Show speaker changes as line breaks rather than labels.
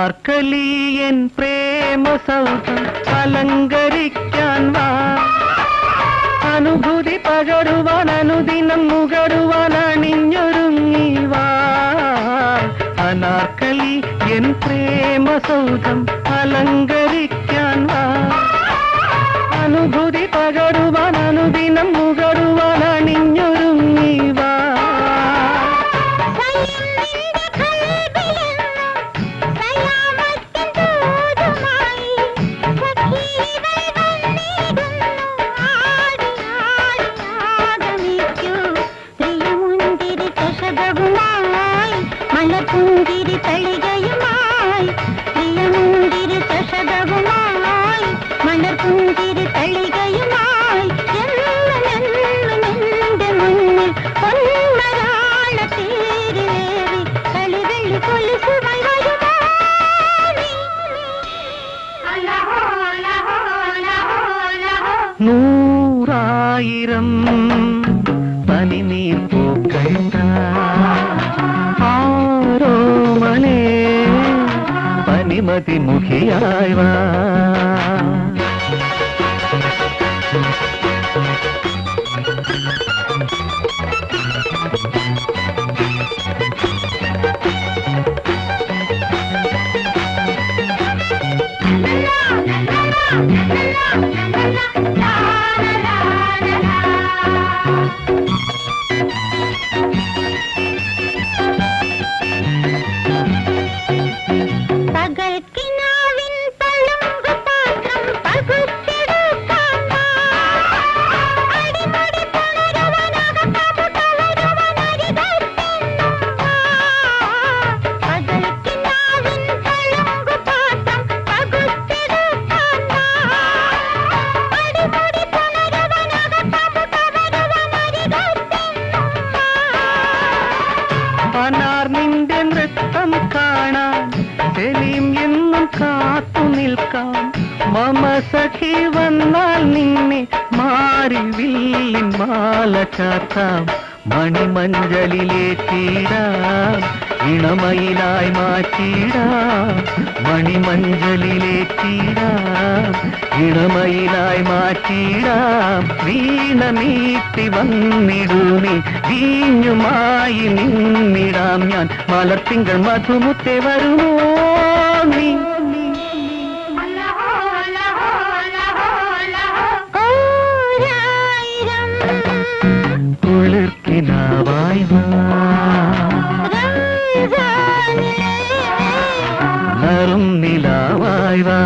അനാർക്കലിയൻ പ്രേമസൗധം അലങ്കരിക്കാൻ വാ, അനുഭൂതി പകരുവാൻ അനുദിനം മുകരുവാൻ അണിഞ്ഞൊരുങ്ങി വാ. അനാർക്കലി എൻ പ്രേമസൗധം അലങ്കരിക്കാൻ വാ, അനുഭൂതി പകരുവാൻ അനുദിനം മുകരുവാൻ അണിഞ്ഞൊരുങ്ങി വാ.
മലപ്പുന്തിരി തളികയുമായി പ്രിയമുന്തിരി ചഷകവുമായി മലപ്പുന്തിരി തളികയുമായി എന്റെ മുന്നിൽ പൊന്മരാള തേരിലേറി കളിവെള്ളി കൊലുസുകൾ
നൂറായിരം പനിനീർ പൂക്കൾ ആരോമലേ പനിമതി മുഖിയായി വാ. നിന്റെ നൃത്തം കാണാൻ സെലീം എന്നും കാത്തു നിൽക്കാം. മമ സഖി വന്നാൽ നിന്നെ മാറിവില്ലിൻ മാല ചാത്താം. മണിമഞ്ചലിലേറ്റിടാം ഇണമയിലായി മാറ്റിടാം. മണിമഞ്ചലിലേറ്റിടാം ഇണമയിലായി മാറ്റിടാം. വീണ നീട്ടി വന്നിടൂനി വീഞ്ഞുമായി നിന്നിടാം ഞാൻ. മലർത്തിങ്കൾ മധുമുത്തെ വരുമോ നീ? കുളിർക്കിനാവായി വാ, നറും നിലാവായി വാ.